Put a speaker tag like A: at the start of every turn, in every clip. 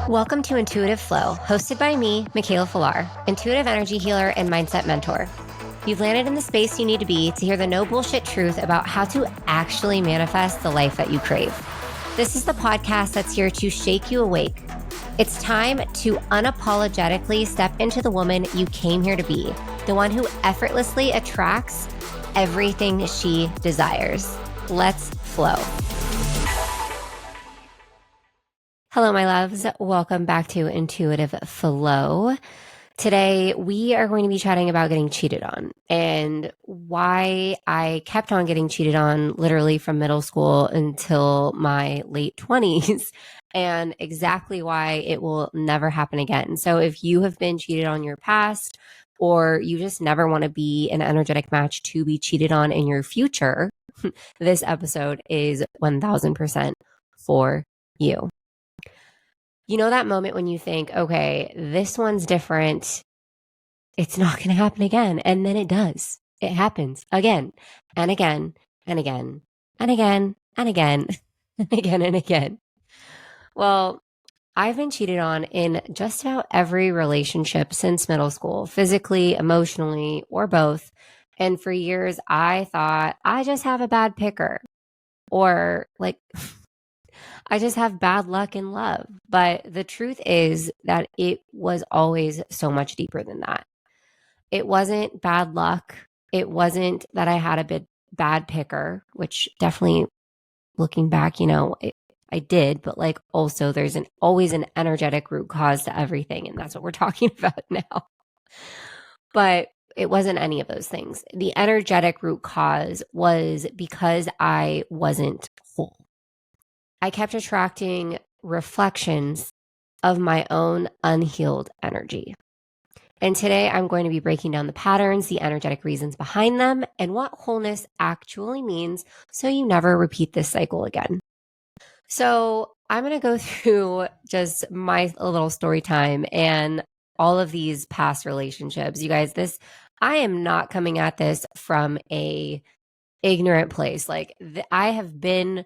A: Welcome to Intuitive Flow, hosted by me, Mikaela Filar, intuitive energy healer and mindset mentor. You've landed in the space you need to be to hear the no bullshit truth about how to actually manifest the life that you crave. This is the podcast that's here to shake you awake. It's time to unapologetically step into the woman you came here to be, the one who effortlessly attracts everything she desires. Let's flow. Hello, my loves. Welcome back to Intuitive Flow. Today, we are going to be chatting about getting cheated on and why I kept on getting cheated on literally from middle school until my late 20s and exactly why it will never happen again. So if you have been cheated on in your past or you just never want to be an energetic match to be cheated on in your future, this episode is 1000% for you. You know that moment when you think, okay, this one's different. It's not going to happen again. And then it does. It happens again and again and again and again and again and again and again. Well, I've been cheated on in just about every relationship since middle school, physically, emotionally, or both. And for years, I thought I just have a bad picker or like I just have bad luck in love. But the truth is that it was always so much deeper than that. It wasn't bad luck. It wasn't that I had a bad picker, which definitely looking back, I did, but like also there's always an energetic root cause to everything. And that's what we're talking about now. But it wasn't any of those things. The energetic root cause was because I wasn't whole. I kept attracting reflections of my own unhealed energy. And today I'm going to be breaking down the patterns, the energetic reasons behind them, and what wholeness actually means so you never repeat this cycle again. So I'm going to go through just my little story time and all of these past relationships. You guys, I am not coming at this from a ignorant place. Like I have been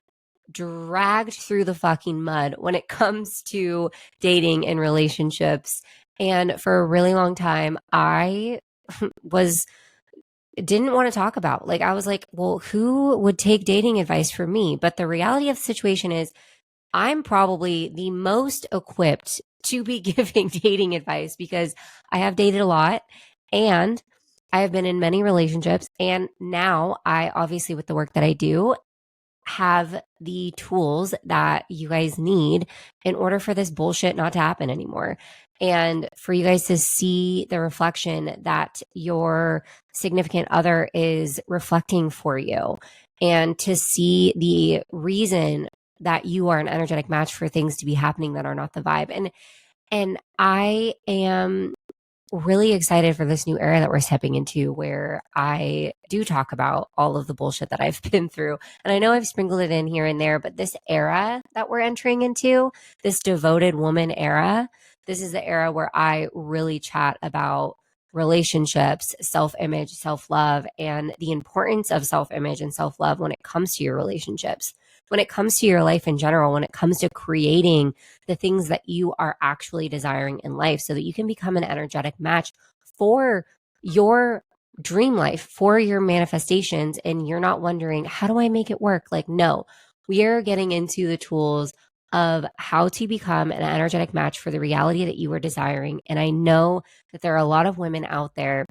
A: dragged through the fucking mud when it comes to dating and relationships. And for a really long time, I didn't want to talk about. Like, I was like, well, who would take dating advice from me? But the reality of the situation is I'm probably the most equipped to be giving dating advice because I have dated a lot and I have been in many relationships. And now I obviously, with the work that I do, have the tools that you guys need in order for this bullshit not to happen anymore. And for you guys to see the reflection that your significant other is reflecting for you, and to see the reason that you are an energetic match for things to be happening that are not the vibe. And I am really excited for this new era that we're stepping into where I do talk about all of the bullshit that I've been through. And I know I've sprinkled it in here and there, but this era that we're entering into, this devoted woman era, this is the era where I really chat about relationships, self-image, self-love, and the importance of self-image and self-love when it comes to your relationships, when it comes to your life in general, when it comes to creating the things that you are actually desiring in life so that you can become an energetic match for your dream life, for your manifestations. And you're not wondering, how do I make it work? Like, no, we are getting into the tools of how to become an energetic match for the reality that you are desiring. And I know that there are a lot of women out there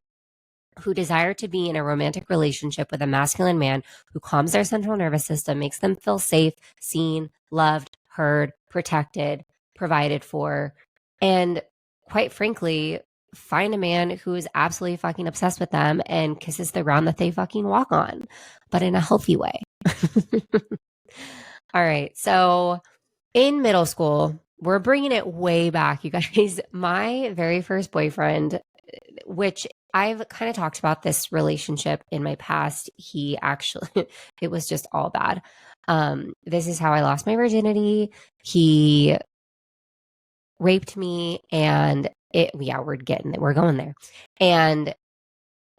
A: who desire to be in a romantic relationship with a masculine man who calms their central nervous system, makes them feel safe, seen, loved, heard, protected, provided for, and quite frankly, find a man who is absolutely fucking obsessed with them and kisses the ground that they fucking walk on, but in a healthy way. All right. So in middle school, we're bringing it way back, you guys. My very first boyfriend, which I've kind of talked about this relationship in my past. He actually, it was just all bad. This is how I lost my virginity. He raped me and we're going there. And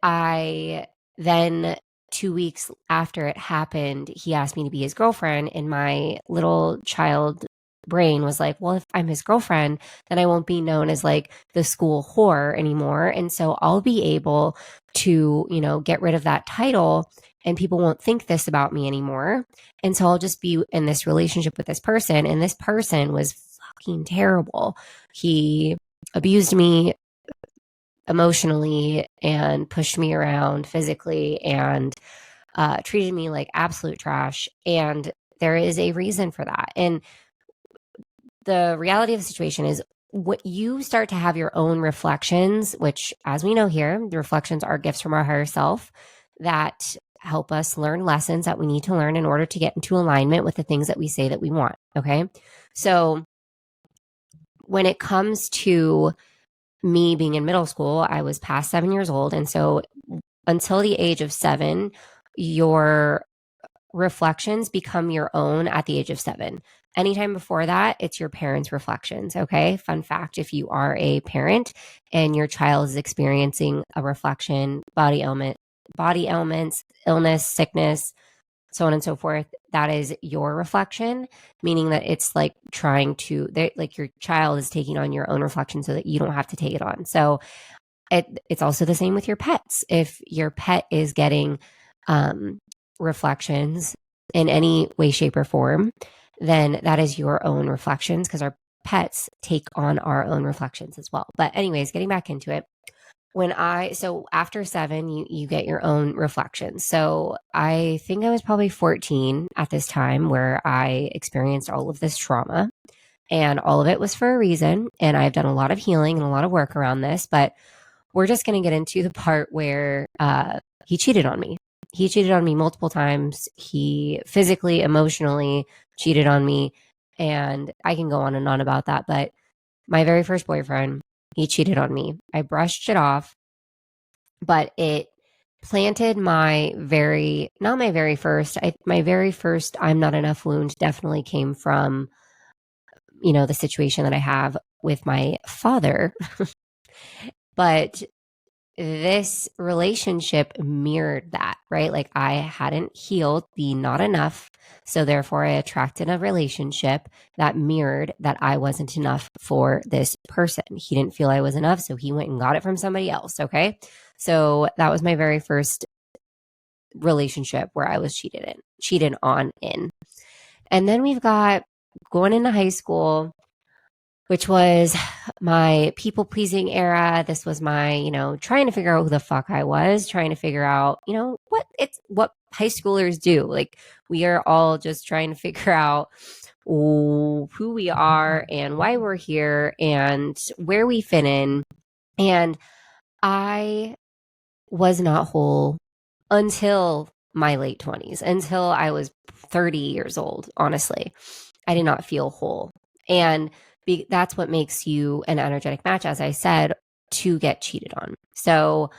A: I then 2 weeks after it happened, he asked me to be his girlfriend, and my little child brain was like, well, if I'm his girlfriend, then I won't be known as like the school whore anymore. And so I'll be able to, get rid of that title and people won't think this about me anymore. And so I'll just be in this relationship with this person. And this person was fucking terrible. He abused me emotionally and pushed me around physically and treated me like absolute trash. And there is a reason for that. And the reality of the situation is what you start to have your own reflections, which, as we know here, the reflections are gifts from our higher self that help us learn lessons that we need to learn in order to get into alignment with the things that we say that we want. Okay. So when it comes to me being in middle school, I was past 7 years old. And so until the age of 7, your reflections become your own at the age of 7. Anytime before that, it's your parents' reflections. Okay. Fun fact, if you are a parent and your child is experiencing a reflection, body ailments, illness, sickness, so on and so forth, that is your reflection, meaning that it's like like your child is taking on your own reflection so that you don't have to take it on. So it's also the same with your pets. If your pet is getting reflections in any way, shape, or form, then that is your own reflections because our pets take on our own reflections as well. But anyways, getting back into it, so after 7, you get your own reflections. So I think I was probably 14 at this time where I experienced all of this trauma, and all of it was for a reason. And I've done a lot of healing and a lot of work around this, but we're just going to get into the part where he cheated on me. He cheated on me multiple times. He physically, emotionally cheated on me. And I can go on and on about that. But my very first boyfriend, he cheated on me. I brushed it off, but it planted my very first I'm not enough wound definitely came from, the situation that I have with my father. But this relationship mirrored that, right? Like I hadn't healed the not enough. So therefore I attracted a relationship that mirrored that I wasn't enough for this person. He didn't feel I was enough. So he went and got it from somebody else. Okay. So that was my very first relationship where I was cheated on in. And then we've got going into high school, which was my people pleasing era. This was my, trying to figure out who the fuck I was, trying to figure out, what high schoolers do. Like we are all just trying to figure out who we are and why we're here and where we fit in. And I was not whole until my late 20s, until I was 30 years old. Honestly, I did not feel whole. And that's what makes you an energetic match, as I said, to get cheated on. So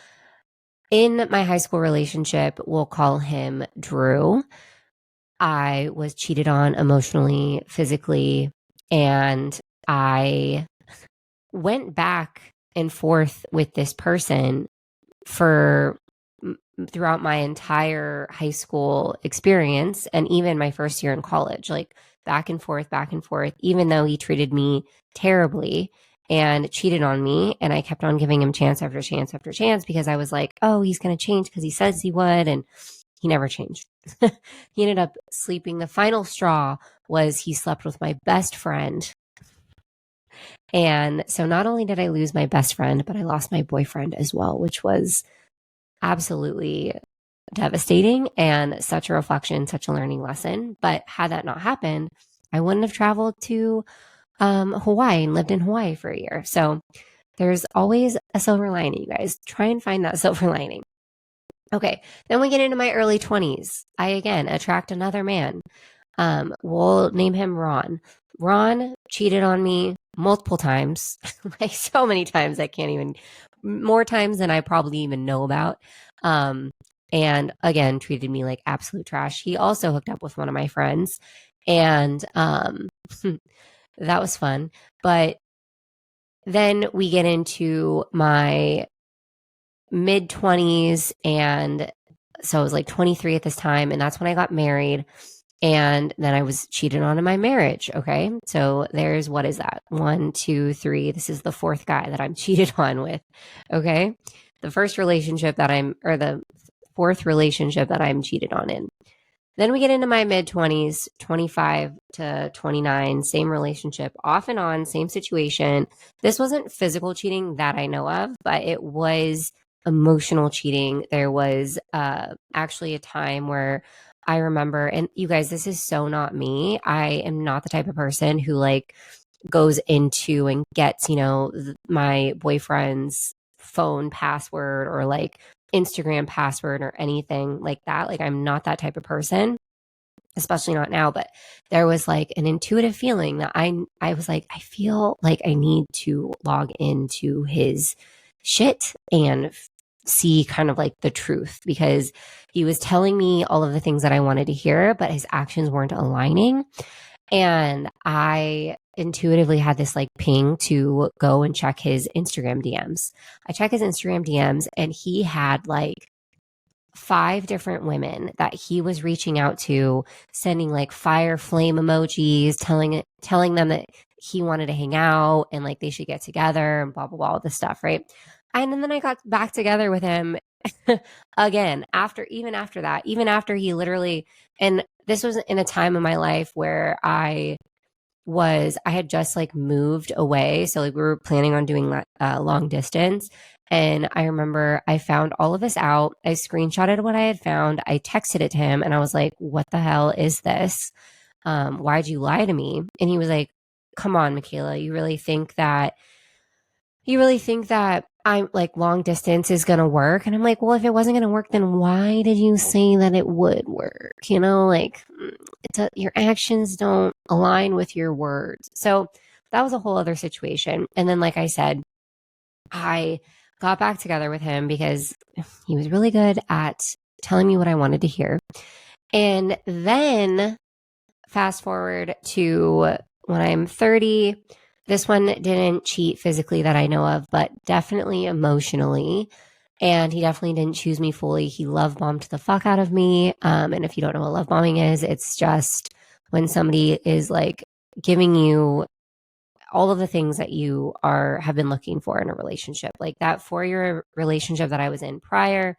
A: in my high school relationship, we'll call him Drew. I was cheated on emotionally, physically, and I went back and forth with this person for throughout my entire high school experience and even my first year in college, like back and forth, even though he treated me terribly and cheated on me. And I kept on giving him chance after chance after chance because I was like, oh, he's going to change because he says he would. And he never changed. He ended up sleeping. The final straw was he slept with my best friend. And so not only did I lose my best friend, but I lost my boyfriend as well, which was absolutely devastating and such a reflection, such a learning lesson. But had that not happened, I wouldn't have traveled to Hawaii and lived in Hawaii for a year. So there's always a silver lining, you guys. Try and find that silver lining. Okay, then we get into my early 20s. I again attract another man. We'll name him Ron. Ron cheated on me multiple times, like so many times I can't even, more times than I probably even know about. And again, treated me like absolute trash. He also hooked up with one of my friends, and that was fun. But then we get into my mid 20s, and so I was like 23 at this time, and that's when I got married. And then I was cheated on in my marriage. Okay. So there's, what is that? 1, 2, 3. This is the fourth guy that I'm cheated on with. Okay. The first relationship that or the fourth relationship that I'm cheated on in. Then we get into my mid 20s, 25 to 29, same relationship, off and on, same situation. This wasn't physical cheating that I know of, but it was emotional cheating. There was actually a time where I remember, and you guys, this is so not me. I am not the type of person who like goes into and gets, my boyfriend's phone password or like Instagram password or anything like that. Like, I'm not that type of person, especially not now. But there was like an intuitive feeling that I was like, I feel like I need to log into his shit and see kind of like the truth, because he was telling me all of the things that I wanted to hear, but his actions weren't aligning. And I intuitively had this like ping to go and check his Instagram DMs. I check his Instagram DMs, and he had like 5 different women that he was reaching out to, sending like fire flame emojis, telling them that he wanted to hang out and like they should get together and blah blah blah, all this stuff, right? And then I got back together with him again even after that, even after he literally, and this was in a time in my life where I had just like moved away. So like we were planning on doing long distance. And I remember I found all of this out. I screenshotted what I had found. I texted it to him and I was like, what the hell is this? Why'd you lie to me? And he was like, come on, Mikaela, you really think that I'm like long distance is going to work? And I'm like, well, if it wasn't going to work, then why did you say that it would work? Like your actions don't align with your words. So that was a whole other situation. And then, like I said, I got back together with him because he was really good at telling me what I wanted to hear. And then fast forward to when I'm 30, this one didn't cheat physically that I know of, but definitely emotionally. And he definitely didn't choose me fully. He love bombed the fuck out of me. And if you don't know what love bombing is, it's just when somebody is like giving you all of the things that you have been looking for in a relationship. Like that 4-year relationship that I was in prior,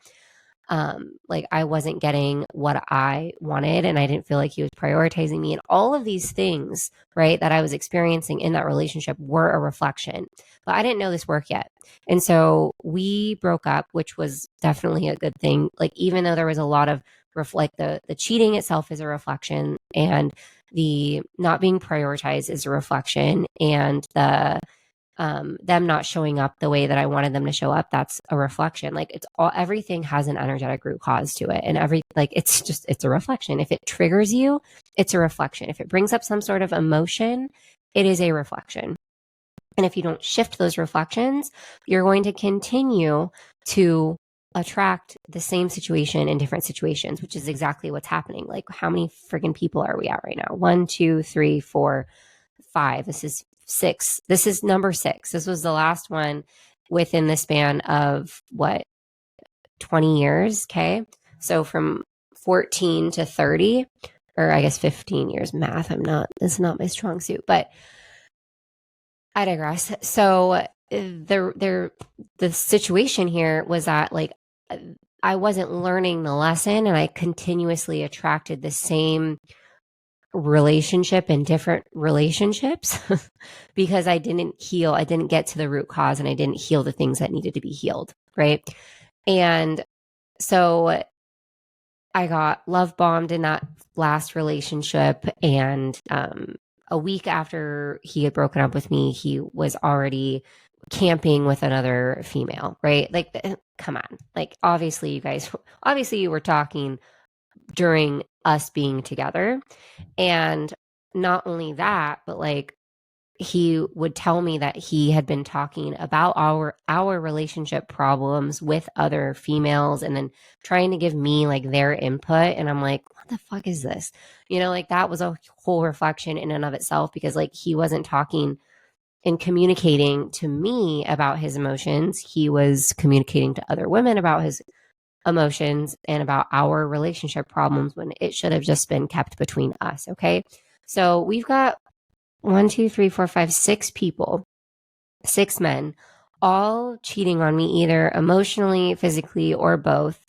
A: like I wasn't getting what I wanted, and I didn't feel like he was prioritizing me, and all of these things, right, that I was experiencing in that relationship were a reflection, but I didn't know this work yet. And so we broke up, which was definitely a good thing. Like, even though there was a lot of like the cheating itself is a reflection, and the not being prioritized is a reflection, and the them not showing up the way that I wanted them to show up, that's a reflection. Like, it's all, everything has an energetic root cause to it. And it's a reflection. If it triggers you, it's a reflection. If it brings up some sort of emotion, it is a reflection. And if you don't shift those reflections, you're going to continue to attract the same situation in different situations, which is exactly what's happening. Like, how many friggin' people are we at right now? 1, 2, 3, 4, 5. This is 6. This is number 6. This was the last one within the span of 20 years. Okay. So from 14 to 30, or I guess 15 years. Math, this is not my strong suit, but I digress. So the situation here was that like I wasn't learning the lesson, and I continuously attracted the same relationship in different relationships because I didn't heal. I didn't get to the root cause, and I didn't heal the things that needed to be healed. Right. And so I got love bombed in that last relationship. And a week after he had broken up with me, he was already camping with another female. Right. Like, come on. Like, obviously you were talking during us being together. And not only that, but like, he would tell me that he had been talking about our relationship problems with other females, and then trying to give me like their input. And I'm like, what the fuck is this? Like, that was a whole reflection in and of itself, because like he wasn't talking and communicating to me about his emotions. He was communicating to other women about his emotions and about our relationship problems when it should have just been kept between us. Okay. So we've got 6 people, 6 men, all cheating on me, either emotionally, physically, or both,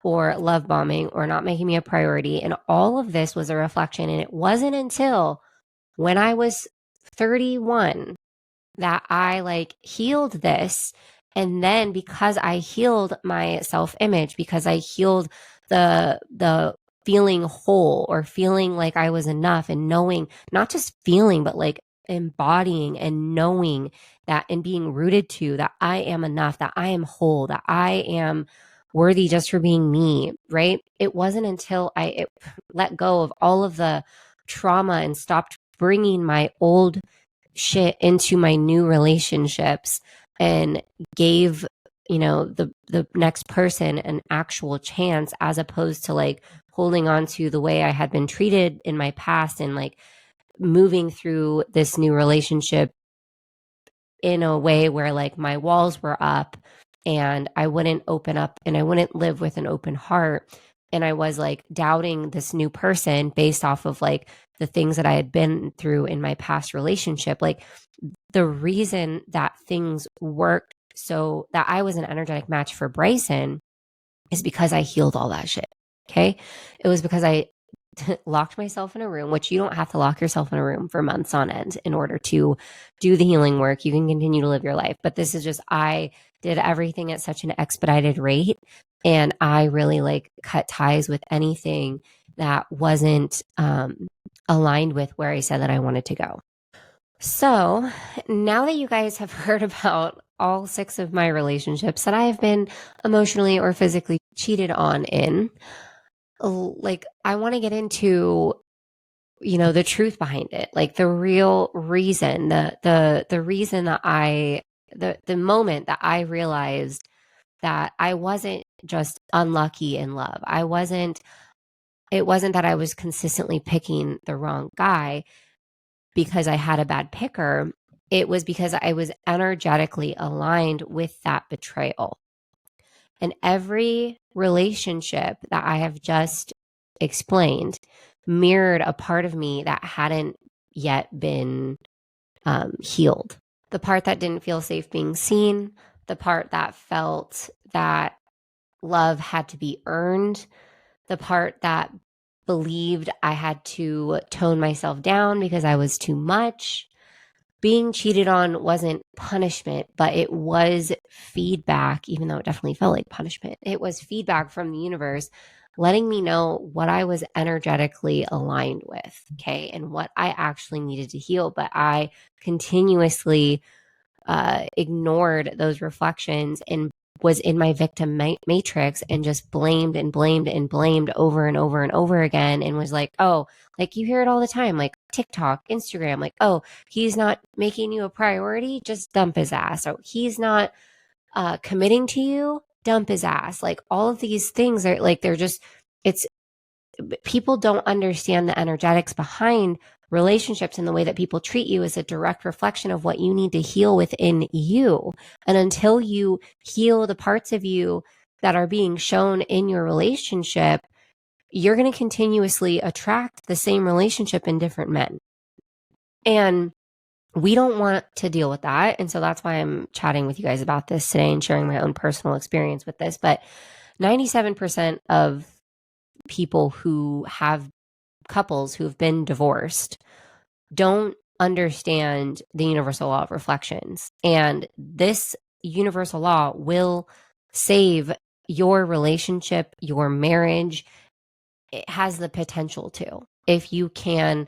A: or love bombing, or not making me a priority. And all of this was a reflection. And it wasn't until when I was 31 that I like healed this. And then because I healed my self-image, because I healed the feeling whole or feeling like I was enough, and knowing, not just feeling, but like embodying and knowing that, and being rooted to that I am enough, that I am whole, that I am worthy just for being me, right? It wasn't until I let go of all of the trauma and stopped bringing my old shit into my new relationships and gave, the next person an actual chance, as opposed to like holding on to the way I had been treated in my past, and like moving through this new relationship in a way where like my walls were up and I wouldn't open up and I wouldn't live with an open heart. And I was like doubting this new person based off of like the things that I had been through in my past relationship. Like the reason that things worked so that I was an energetic match for Bryson is because I healed all that shit. Okay. It was because I locked myself in a room, which you don't have to lock yourself in a room for months on end in order to do the healing work. You can continue to live your life. But this is just, I did everything at such an expedited rate. And I really like cut ties with anything that wasn't aligned with where I said that I wanted to go. So now that you guys have heard about all 6 of my relationships that I have been emotionally or physically cheated on in, like I want to get into the truth behind it, like the real reason, the reason that the moment that I realized that I wasn't just unlucky in love. It wasn't that I was consistently picking the wrong guy because I had a bad picker. It was because I was energetically aligned with that betrayal. And every relationship that I have just explained mirrored a part of me that hadn't yet been healed. The part that didn't feel safe being seen, the part that felt that love had to be earned, the part that believed I had to tone myself down because I was too much. Being cheated on wasn't punishment, but it was feedback, even though it definitely felt like punishment. It was feedback from the universe letting me know what I was energetically aligned with, okay, and what I actually needed to heal. But I continuously ignored those reflections and was in my victim matrix and just blamed and blamed and blamed over and over and over again, and was like, oh, like you hear it all the time, like TikTok, Instagram, like, oh, he's not making you a priority, just dump his ass. Or he's not committing to you, dump his ass. Like all of these things are like, they're just, it's, people don't understand the energetics behind relationships, and the way that people treat you is a direct reflection of what you need to heal within you. And until you heal the parts of you that are being shown in your relationship, you're going to continuously attract the same relationship in different men. And we don't want to deal with that. And so that's why I'm chatting with you guys about this today and sharing my own personal experience with this. But 97% of people who have couples who've been divorced don't understand the universal law of reflections. And this universal law will save your relationship, your marriage. It has the potential to, if you can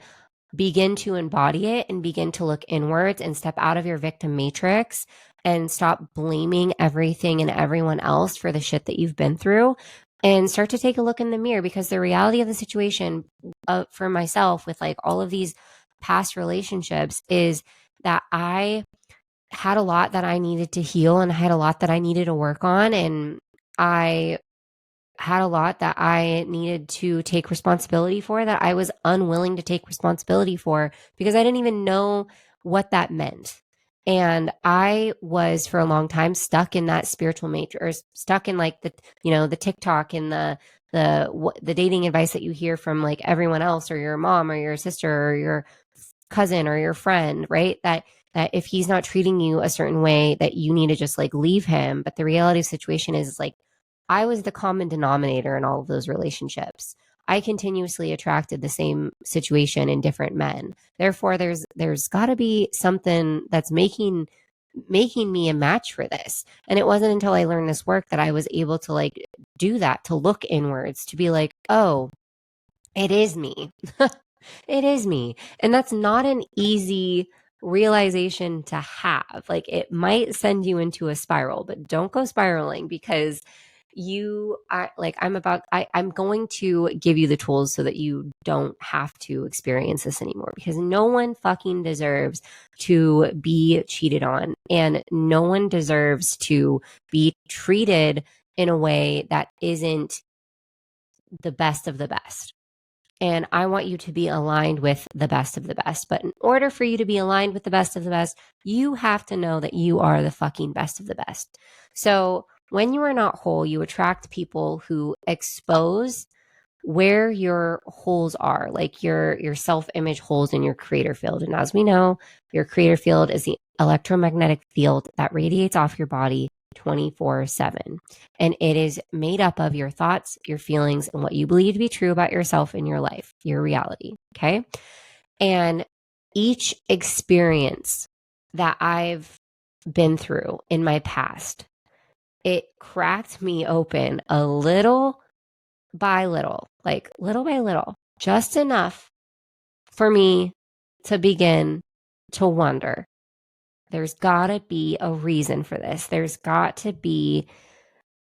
A: begin to embody it and begin to look inwards and step out of your victim matrix and stop blaming everything and everyone else for the shit that you've been through, and start to take a look in the mirror. Because the reality of the situation for myself with like all of these past relationships is that I had a lot that I needed to heal, and I had a lot that I needed to work on, and I had a lot that I needed to take responsibility for that I was unwilling to take responsibility for because I didn't even know what that meant. And I was for a long time stuck in that spiritual matrix, or stuck in like the TikTok and the dating advice that you hear from like everyone else, or your mom or your sister or your cousin or your friend, right? That if he's not treating you a certain way, that you need to just like leave him. But the reality of the situation is like I was the common denominator in all of those relationships. I continuously attracted the same situation in different men. Therefore, there's got to be something that's making me a match for this. And it wasn't until I learned this work that I was able to like do that, to look inwards, to be like, oh, it is me. It is me. And that's not an easy realization to have. Like it might send you into a spiral, but don't go spiraling, because you are like, I'm going to give you the tools so that you don't have to experience this anymore, because no one fucking deserves to be cheated on, and no one deserves to be treated in a way that isn't the best of the best. And I want you to be aligned with the best of the best. But in order for you to be aligned with the best of the best, you have to know that you are the fucking best of the best. So when you are not whole, you attract people who expose where your holes are, like your self-image holes in your creator field. And as we know, your creator field is the electromagnetic field that radiates off your body 24/7. And it is made up of your thoughts, your feelings, and what you believe to be true about yourself and your life, your reality. Okay. And each experience that I've been through in my past, it cracked me open a little by little, like little by little, just enough for me to begin to wonder, there's got to be a reason for this. There's got to be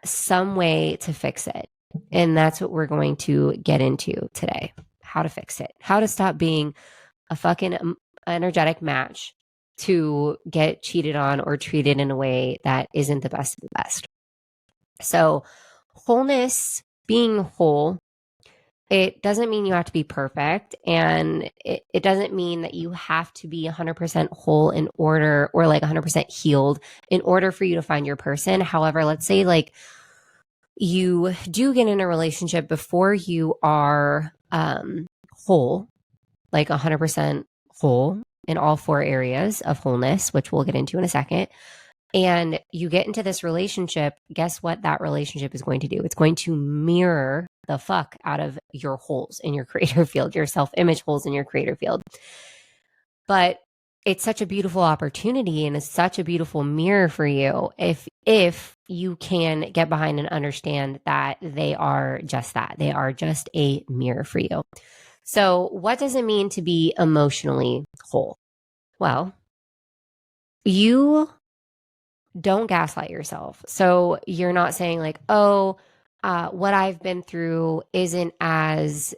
A: some way to fix it. And that's what we're going to get into today. How to fix it. How to stop being a fucking energetic match to get cheated on or treated in a way that isn't the best of the best. So, wholeness, being whole, it doesn't mean you have to be perfect, and it doesn't mean that you have to be 100% whole in order, or like 100% healed in order for you to find your person. However, let's say like you do get in a relationship before you are whole, like 100% whole in all four areas of wholeness, which we'll get into in a second. And you get into this relationship, guess what that relationship is going to do? It's going to mirror the fuck out of your holes in your creator field, your self-image holes in your creator field. But it's such a beautiful opportunity, and it's such a beautiful mirror for you if you can get behind and understand that they are just that. They are just a mirror for you. So what does it mean to be emotionally whole? Well, you don't gaslight yourself. So you're not saying like, oh, what I've been through isn't as,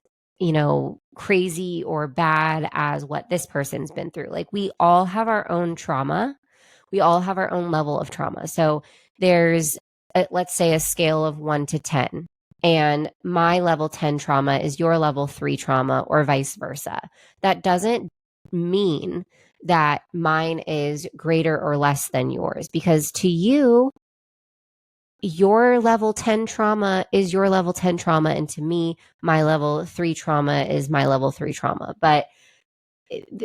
A: crazy or bad as what this person's been through. Like we all have our own trauma. We all have our own level of trauma. So there's, let's say, a scale of 1 to 10. And my level 10 trauma is your level 3 trauma, or vice versa. That doesn't mean that mine is greater or less than yours, because to you, your level 10 trauma is your level 10 trauma. And to me, my level 3 trauma is my level 3 trauma. But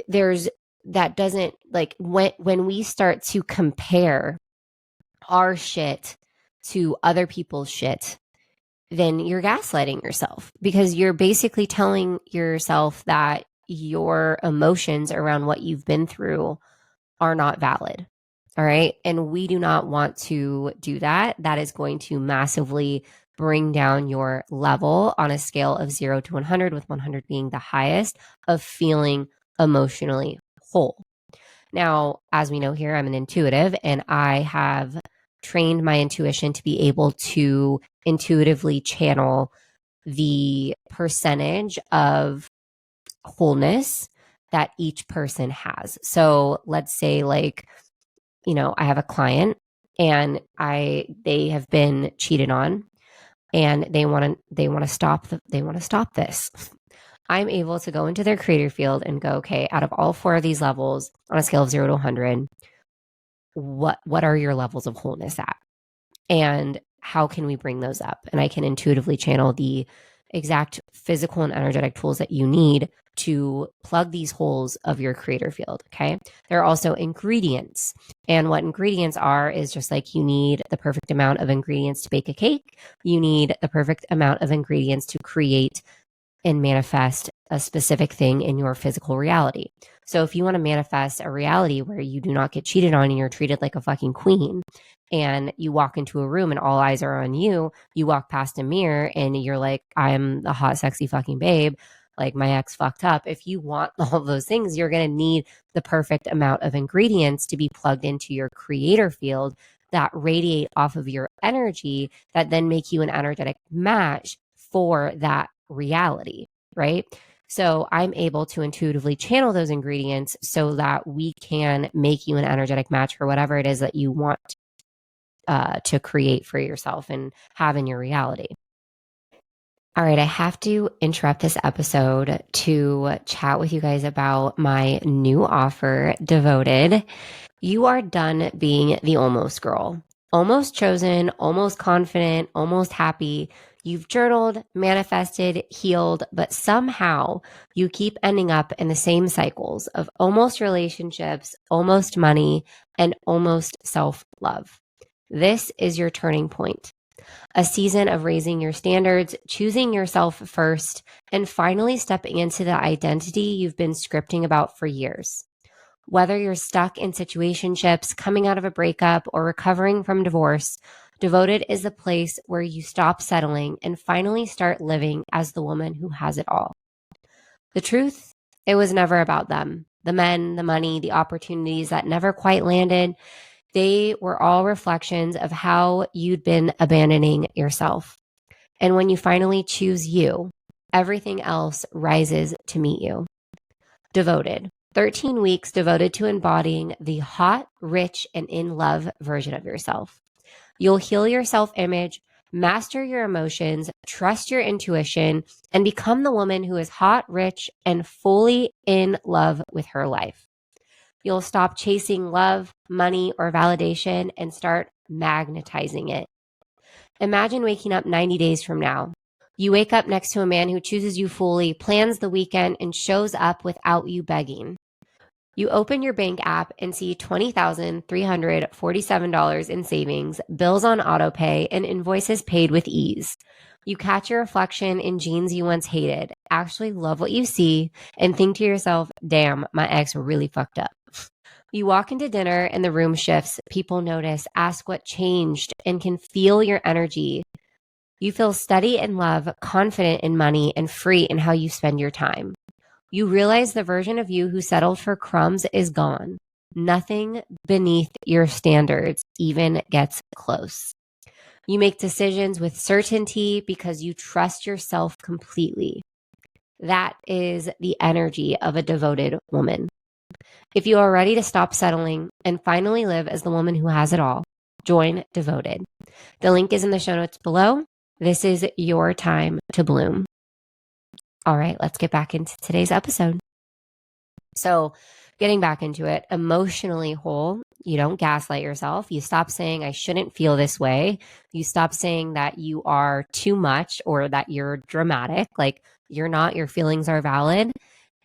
A: there's, that doesn't, like, when we start to compare our shit to other people's shit, then you're gaslighting yourself, because you're basically telling yourself that your emotions around what you've been through are not valid. All right. And we do not want to do that. That is going to massively bring down your level on a scale of 0 to 100, with 100 being the highest of feeling emotionally whole. Now, as we know here, I'm an intuitive, and I have trained my intuition to be able to intuitively channel the percentage of wholeness that each person has. So let's say like, I have a client, and they have been cheated on, and they want to stop this. I'm able to go into their creator field and go, okay, out of all four of these levels on a scale of 0 to 100, what are your levels of wholeness at? And how can we bring those up? And I can intuitively channel the exact physical and energetic tools that you need to plug these holes of your creator field. Okay. There are also ingredients. And what ingredients are is just like you need the perfect amount of ingredients to bake a cake. You need the perfect amount of ingredients to create and manifest a specific thing in your physical reality. So if you want to manifest a reality where you do not get cheated on and you're treated like a fucking queen, and you walk into a room and all eyes are on you, you walk past a mirror and you're like, I'm the hot, sexy fucking babe. Like my ex fucked up. If you want all those things, you're going to need the perfect amount of ingredients to be plugged into your creator field that radiate off of your energy that then make you an energetic match for that reality, right? So I'm able to intuitively channel those ingredients so that we can make you an energetic match for whatever it is that you want to create for yourself and have in your reality. All right, I have to interrupt this episode to chat with you guys about my new offer, Devoted. You are done being the almost girl, almost chosen, almost confident, almost happy. You've journaled, manifested, healed, but somehow you keep ending up in the same cycles of almost relationships, almost money, and almost self-love. This is your turning point, a season of raising your standards, choosing yourself first, and finally stepping into the identity you've been scripting about for years. Whether you're stuck in situationships, coming out of a breakup, or recovering from divorce, Devoted is the place where you stop settling and finally start living as the woman who has it all. The truth, it was never about them. The men, the money, the opportunities that never quite landed, they were all reflections of how you'd been abandoning yourself. And when you finally choose you, everything else rises to meet you. Devoted. 13 weeks devoted to embodying the hot, rich, and in love version of yourself. You'll heal your self-image, master your emotions, trust your intuition, and become the woman who is hot, rich, and fully in love with her life. You'll stop chasing love, money, or validation and start magnetizing it. Imagine waking up 90 days from now. You wake up next to a man who chooses you fully, plans the weekend, and shows up without you begging. You open your bank app and see $20,347 in savings, bills on autopay, and invoices paid with ease. You catch your reflection in jeans you once hated, actually love what you see, and think to yourself, damn, my ex really fucked up. You walk into dinner and the room shifts. People notice, ask what changed, and can feel your energy. You feel steady in love, confident in money, and free in how you spend your time. You realize the version of you who settled for crumbs is gone. Nothing beneath your standards even gets close. You make decisions with certainty because you trust yourself completely. That is the energy of a devoted woman. If you are ready to stop settling and finally live as the woman who has it all, join Devoted. The link is in the show notes below. This is your time to bloom. All right, let's get back into today's episode. So, getting back into it, emotionally whole, you don't gaslight yourself. You stop saying, I shouldn't feel this way. You stop saying that you are too much or that you're dramatic. Like, you're not, your feelings are valid.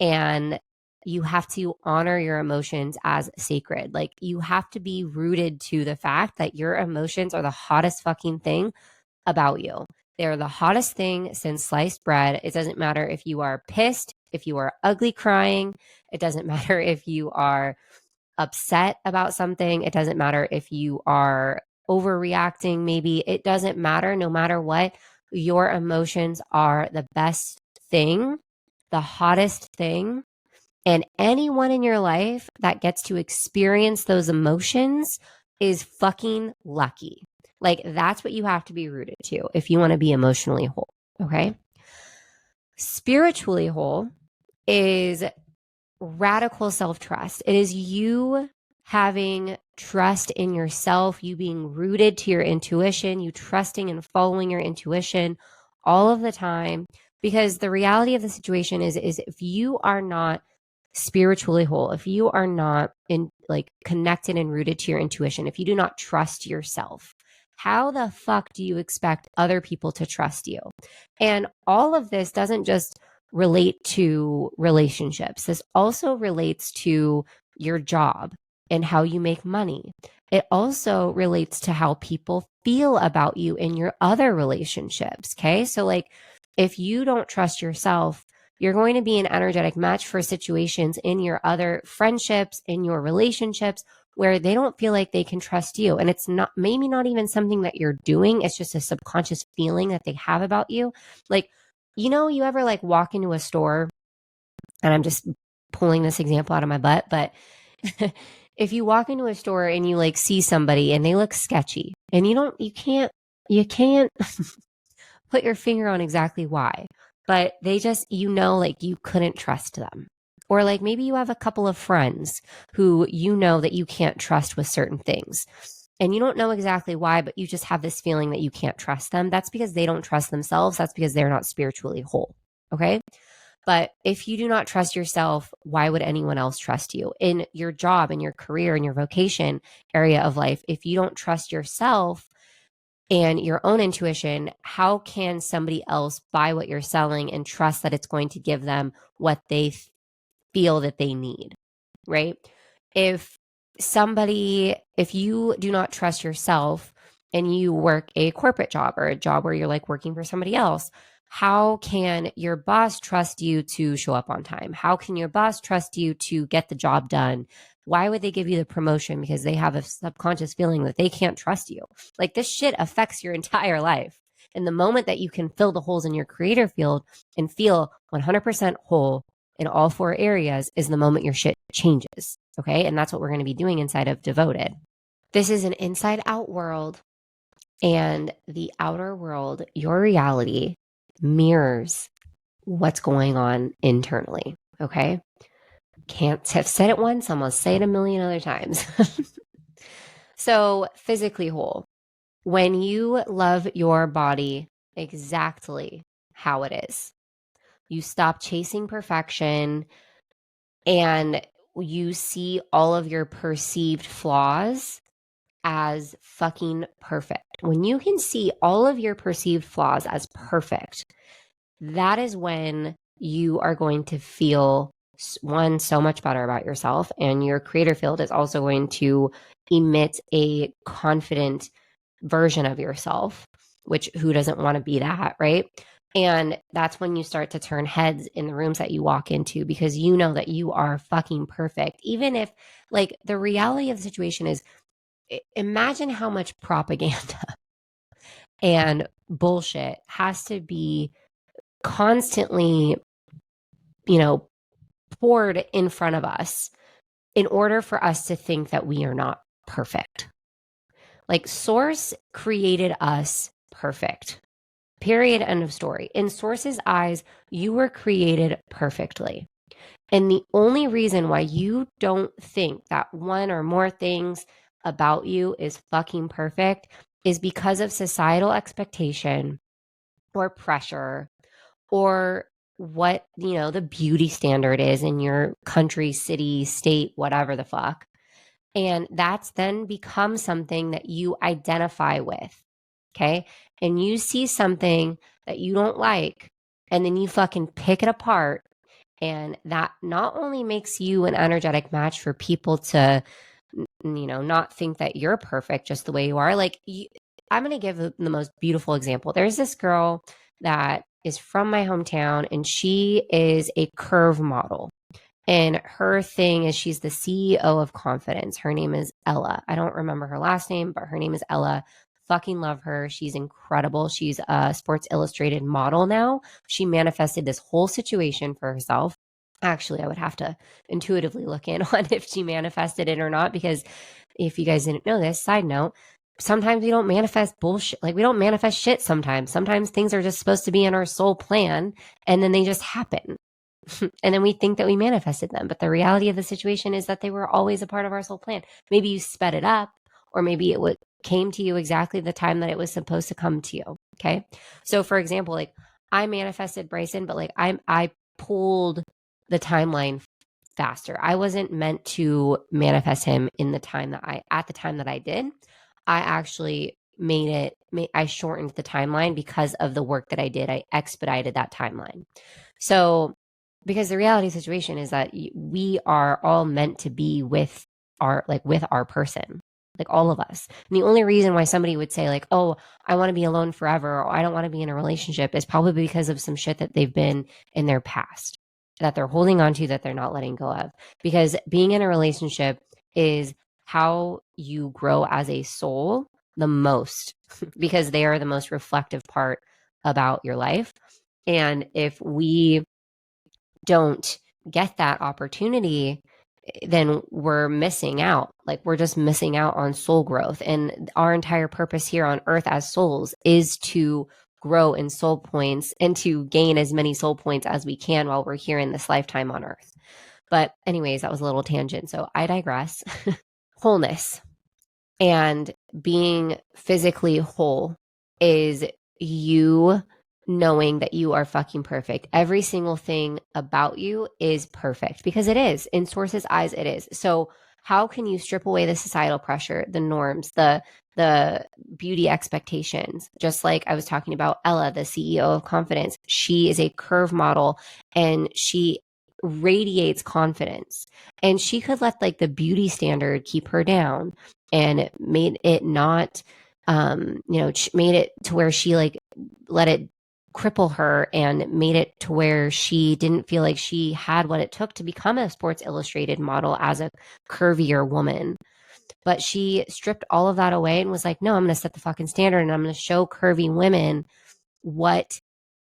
A: And you have to honor your emotions as sacred. Like, you have to be rooted to the fact that your emotions are the hottest fucking thing about you. They're the hottest thing since sliced bread. It doesn't matter if you are pissed, if you are ugly crying. It doesn't matter if you are upset about something. It doesn't matter if you are overreacting, maybe. It doesn't matter. No matter what, your emotions are the best thing, the hottest thing. And anyone in your life that gets to experience those emotions is fucking lucky. Like, that's what you have to be rooted to if you want to be emotionally whole. Okay. Spiritually whole is radical self-trust. It is you having trust in yourself, you being rooted to your intuition, you trusting and following your intuition all of the time. Because the reality of the situation is if you are not spiritually whole, if you are not like connected and rooted to your intuition, if you do not trust yourself, how the fuck do you expect other people to trust you? And all of this doesn't just relate to relationships. This also relates to your job and how you make money. It also relates to how people feel about you in your other relationships. Okay. So, like, if you don't trust yourself, you're going to be an energetic match for situations in your other friendships, in your relationships, where they don't feel like they can trust you. And it's not, maybe not even something that you're doing. It's just a subconscious feeling that they have about you. Like, you ever like walk into a store, and I'm just pulling this example out of my butt, but if you walk into a store and you like see somebody and they look sketchy and you can't put your finger on exactly why, but they just, like you couldn't trust them. Or like maybe you have a couple of friends who that you can't trust with certain things. And you don't know exactly why, but you just have this feeling that you can't trust them. That's because they don't trust themselves. That's because they're not spiritually whole. Okay. But if you do not trust yourself, why would anyone else trust you in your job, in your career, in your vocation area of life? If you don't trust yourself and your own intuition, how can somebody else buy what you're selling and trust that it's going to give them what they feel that they need, right? If you do not trust yourself and you work a corporate job or a job where you're like working for somebody else, how can your boss trust you to show up on time? How can your boss trust you to get the job done? Why would they give you the promotion? Because they have a subconscious feeling that they can't trust you. Like, this shit affects your entire life. And the moment that you can fill the holes in your creator field and feel 100% whole in all 4 areas is the moment your shit changes. Okay. And that's what we're going to be doing inside of Devoted. This is an inside out world, and the outer world, your reality, mirrors what's going on internally. Okay. Can't have said it once, I'm going to say it a million other times. So, physically whole. When you love your body exactly how it is, you stop chasing perfection and you see all of your perceived flaws as fucking perfect. When you can see all of your perceived flaws as perfect, that is when you are going to feel, one, so much better about yourself, and your creator field is also going to emit a confident version of yourself, which who doesn't want to be that, right? And that's when you start to turn heads in the rooms that you walk into, because you know that you are fucking perfect. Even if, like, the reality of the situation is, imagine how much propaganda and bullshit has to be constantly, poured in front of us in order for us to think that we are not perfect. Like, Source created us perfect. Period. End of story. In Source's eyes, you were created perfectly. And the only reason why you don't think that one or more things about you is fucking perfect is because of societal expectation or pressure, or what, the beauty standard is in your country, city, state, whatever the fuck. And that's then become something that you identify with. Okay. And you see something that you don't like, and then you fucking pick it apart. And that not only makes you an energetic match for people to, not think that you're perfect just the way you are. Like, I'm going to give the most beautiful example. There's this girl that is from my hometown, and she is a curve model. And her thing is, she's the CEO of Confidence. Her name is Ella. I don't remember her last name, but her name is Ella. Fucking love her. She's incredible. She's a Sports Illustrated model now. She manifested this whole situation for herself. Actually, I would have to intuitively look in on if she manifested it or not, because if you guys didn't know this, side note, sometimes we don't manifest bullshit. Like, we don't manifest shit sometimes. Sometimes things are just supposed to be in our soul plan, and then they just happen. And then we think that we manifested them. But the reality of the situation is that they were always a part of our soul plan. Maybe you sped it up, or maybe it came to you exactly the time that it was supposed to come to you. Okay. So, for example, like, I manifested Bryson, but like I pulled the timeline faster. I wasn't meant to manifest him in the time that at the time that I did. I actually I shortened the timeline because of the work that I did. I expedited that timeline. So, because the reality situation is that we are all meant to be with our person, like all of us. And the only reason why somebody would say like, "Oh, I want to be alone forever," or "I don't want to be in a relationship," is probably because of some shit that they've been in their past that they're holding on to that they're not letting go of. Because being in a relationship is how you grow as a soul the most, because they are the most reflective part about your life. And if we don't get that opportunity, then we're missing out. Like we're just missing out on soul growth. And our entire purpose here on earth as souls is to grow in soul points and to gain as many soul points as we can while we're here in this lifetime on earth. But anyways, that was a little tangent. So I digress. Wholeness and being physically whole is you knowing that you are fucking perfect. Every single thing about you is perfect because it is. In Source's eyes, it is. So how can you strip away the societal pressure, the norms, the beauty expectations? Just like I was talking about Ella, the CEO of Confidence. She is a curve model and she radiates confidence. And she could let like the beauty standard keep her down and made it not made it to where she like let it cripple her and made it to where she didn't feel like she had what it took to become a Sports Illustrated model as a curvier woman. But she stripped all of that away and was like, no, I'm going to set the fucking standard and I'm going to show curvy women what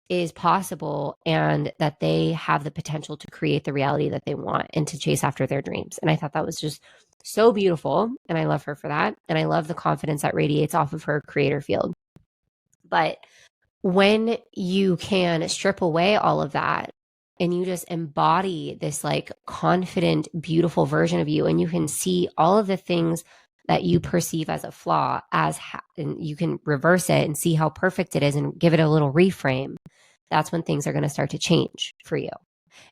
A: is possible and that they have the potential to create the reality that they want and to chase after their dreams. And I thought that was just so beautiful. And I love her for that. And I love the confidence that radiates off of her creator field. But when you can strip away all of that and you just embody this like confident, beautiful version of you, and you can see all of the things that you perceive as a flaw and you can reverse it and see how perfect it is and give it a little reframe, that's when things are going to start to change for you.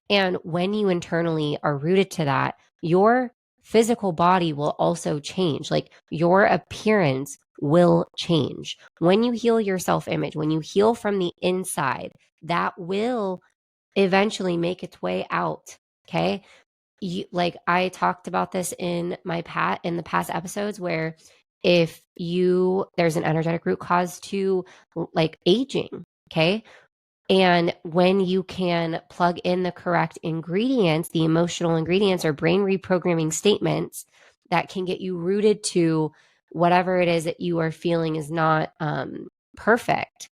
A: And when you internally are rooted to that, your physical body will also change. Like your appearance will change. When you heal your self-image, when you heal from the inside, that will eventually make its way out. Okay. Like I talked about this in the past episodes where there's an energetic root cause to like aging. Okay. And when you can plug in the correct ingredients, the emotional ingredients or brain reprogramming statements that can get you rooted to whatever it is that you are feeling is not perfect,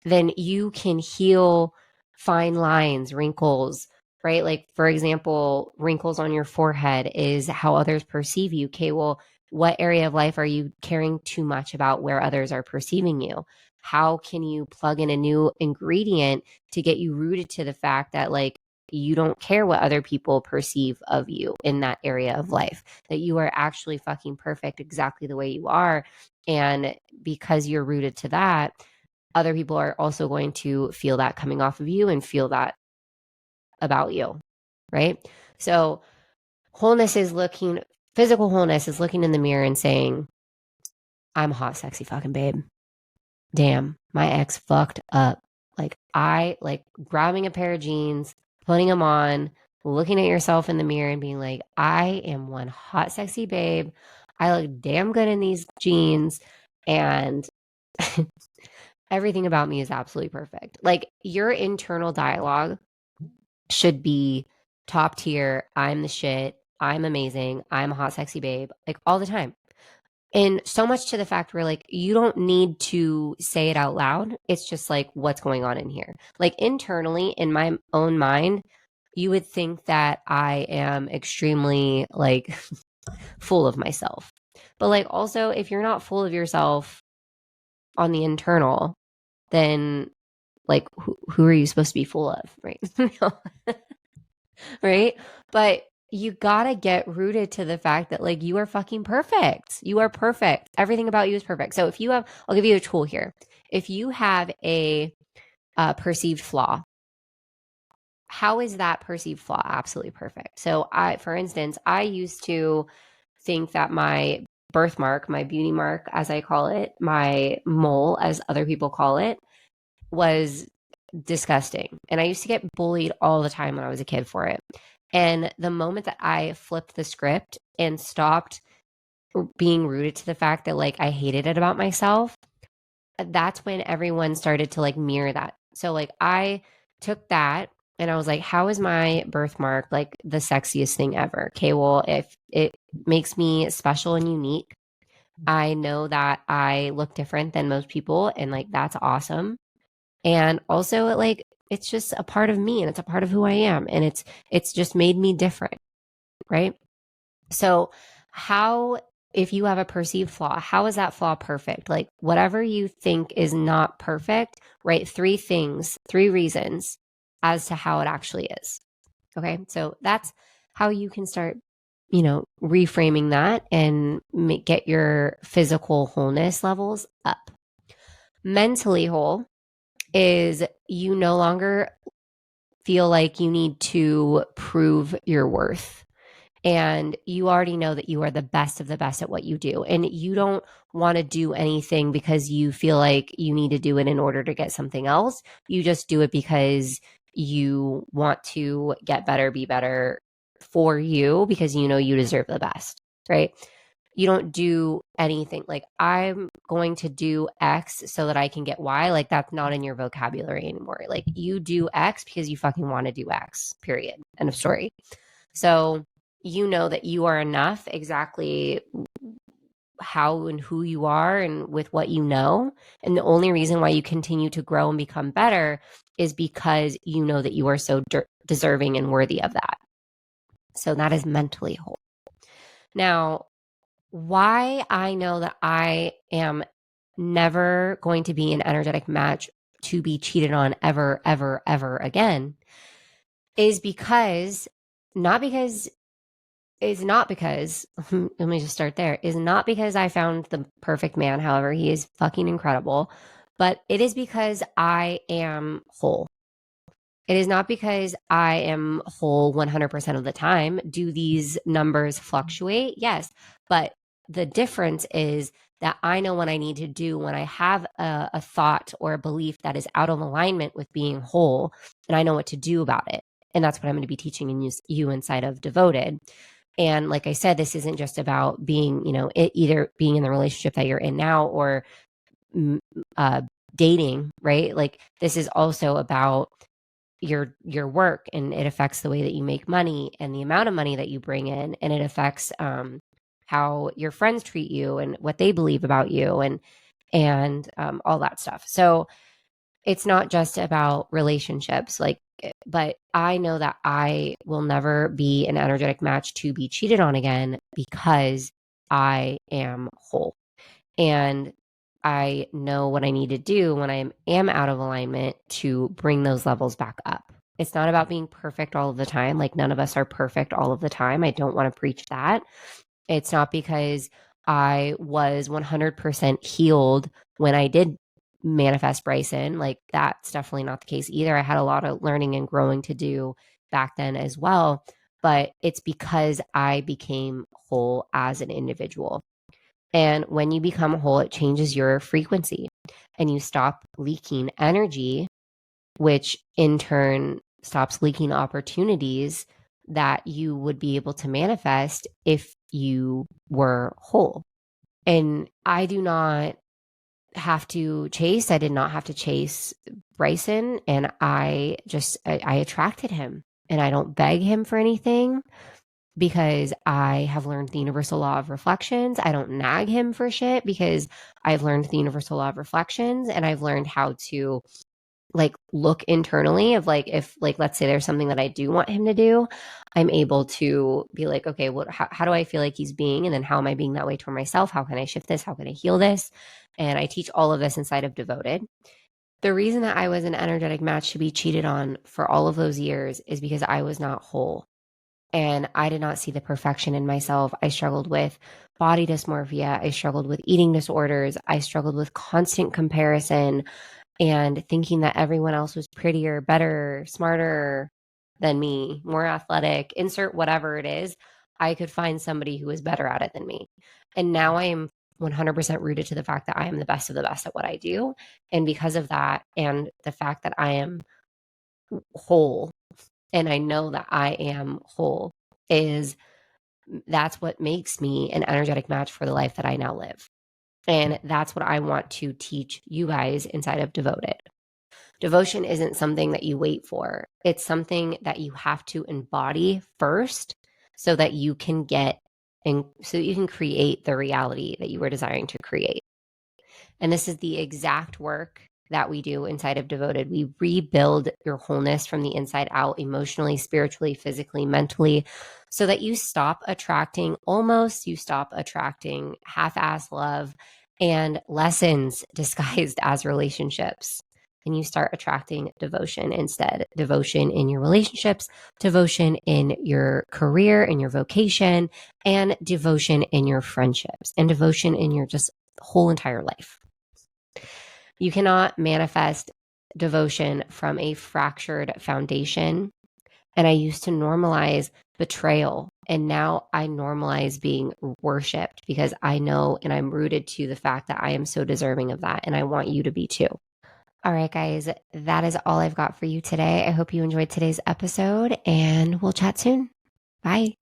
A: then you can heal fine lines, wrinkles, right? Like, for example, wrinkles on your forehead is how others perceive you. Okay, well, what area of life are you caring too much about where others are perceiving you? How can you plug in a new ingredient to get you rooted to the fact that, like, you don't care what other people perceive of you in that area of life, that you are actually fucking perfect exactly the way you are. And because you're rooted to that, other people are also going to feel that coming off of you and feel that about you, right? So physical wholeness is looking in the mirror and saying, I'm a hot, sexy fucking babe. Damn, my ex fucked up. Like I like grabbing a pair of jeans, putting them on, looking at yourself in the mirror and being like, I am one hot, sexy babe. I look damn good in these jeans. And everything about me is absolutely perfect. Like your internal dialogue should be top tier. I'm the shit. I'm amazing. I'm a hot, sexy babe, like all the time. And so much to the fact where like you don't need to say it out loud. It's just like what's going on in here. Like internally in my own mind, you would think that I am extremely like full of myself. But like also if you're not full of yourself on the internal, then like who are you supposed to be full of, right? Right? But you gotta get rooted to the fact that like you are fucking perfect. You are perfect. Everything about you is perfect. So I'll give you a tool here. If you have a perceived flaw, how is that perceived flaw absolutely perfect? So for instance, I used to think that my birthmark, my beauty mark, as I call it, my mole, as other people call it, was disgusting. And I used to get bullied all the time when I was a kid for it. And the moment that I flipped the script and stopped being rooted to the fact that like I hated it about myself, that's when everyone started to like mirror that. So like I took that and I was like, how is my birthmark like the sexiest thing ever? Okay, well, if it makes me special and unique, I know that I look different than most people and like that's awesome. And also like it's just a part of me and it's a part of who I am and it's just made me different, right? So, how, if you have a perceived flaw, how is that flaw perfect? Like, whatever you think is not perfect, write three things, three reasons as to how it actually is. Okay. So, that's how you can start, reframing that and get your physical wholeness levels up. Mentally whole is you no longer feel like you need to prove your worth and you already know that you are the best of the best at what you do. And you don't want to do anything because you feel like you need to do it in order to get something else. You just do it because you want to get better, be better for you because you know you deserve the best, right? You don't do anything like I'm going to do X so that I can get Y. Like that's not in your vocabulary anymore. Like you do X because you fucking want to do X, period. End of story. So you know that you are enough exactly how and who you are and with what you know. And the only reason why you continue to grow and become better is because you know that you are so deserving and worthy of that. So that is mentally whole. Now, why I know that I am never going to be an energetic match to be cheated on ever, ever, ever again is because, not because is not because, let me just start there, is not because I found the perfect man. However, he is fucking incredible, but it is because I am whole. It is not because I am whole 100% of the time. Do these numbers fluctuate? Yes. But the difference is that I know what I need to do when I have a thought or a belief that is out of alignment with being whole, and I know what to do about it. And that's what I'm going to be teaching you inside of Devoted. And like I said, this isn't just about being, either being in the relationship that you're in now or uh, dating, right? Like this is also about your work, and it affects the way that you make money and the amount of money that you bring in, and it affects how your friends treat you and what they believe about you and all that stuff. So it's not just about relationships, like, but I know that I will never be an energetic match to be cheated on again because I am whole. And I know what I need to do when I am out of alignment to bring those levels back up. It's not about being perfect all of the time. Like, none of us are perfect all of the time. I don't want to preach that. It's not because I was 100% healed when I did manifest Bryson. Like, that's definitely not the case either. I had a lot of learning and growing to do back then as well. But it's because I became whole as an individual. And when you become whole, it changes your frequency and you stop leaking energy, which in turn stops leaking opportunities that you would be able to manifest if you were whole. And I do not have to chase. I did not have to chase Bryson. And I attracted him, and I don't beg him for anything because I have learned the universal law of reflections. I don't nag him for shit because I've learned the universal law of reflections, and I've learned how to like look internally of like, if like, let's say there's something that I do want him to do, I'm able to be like, okay, how do I feel like he's being? And then how am I being that way toward myself? How can I shift this? How can I heal this? And I teach all of this inside of Devoted. The reason that I was an energetic match to be cheated on for all of those years is because I was not whole. And I did not see the perfection in myself. I struggled with body dysmorphia. I struggled with eating disorders. I struggled with constant comparison and thinking that everyone else was prettier, better, smarter, than me, more athletic, insert whatever it is, I could find somebody who is better at it than me. And now I am 100% rooted to the fact that I am the best of the best at what I do. And because of that, and the fact that I am whole, and I know that I am whole, that's what makes me an energetic match for the life that I now live. And that's what I want to teach you guys inside of Devoted. Devotion isn't something that you wait for. It's something that you have to embody first so that you can create the reality that you were desiring to create. And this is the exact work that we do inside of Devoted. We rebuild your wholeness from the inside out, emotionally, spiritually, physically, mentally, so that you stop attracting half-ass love and lessons disguised as relationships. And you start attracting devotion instead. Devotion in your relationships, devotion in your career, in your vocation, and devotion in your friendships, and devotion in your just whole entire life. You cannot manifest devotion from a fractured foundation. And I used to normalize betrayal. And now I normalize being worshiped because I know and I'm rooted to the fact that I am so deserving of that. And I want you to be too. All right, guys, that is all I've got for you today. I hope you enjoyed today's episode and we'll chat soon. Bye.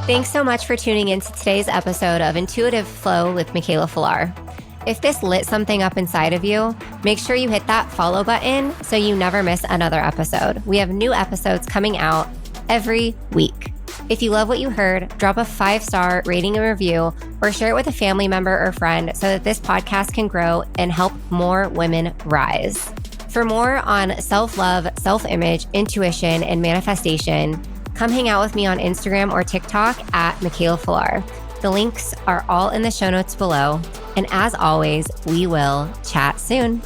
A: Thanks so much for tuning in to today's episode of Intuitive Flow with Mikaela Filar. If this lit something up inside of you, make sure you hit that follow button so you never miss another episode. We have new episodes coming out every week. If you love what you heard, drop a 5-star rating and review or share it with a family member or friend so that this podcast can grow and help more women rise. For more on self-love, self-image, intuition, and manifestation, come hang out with me on Instagram or TikTok at Mikaela Filar. The links are all in the show notes below. And as always, we will chat soon.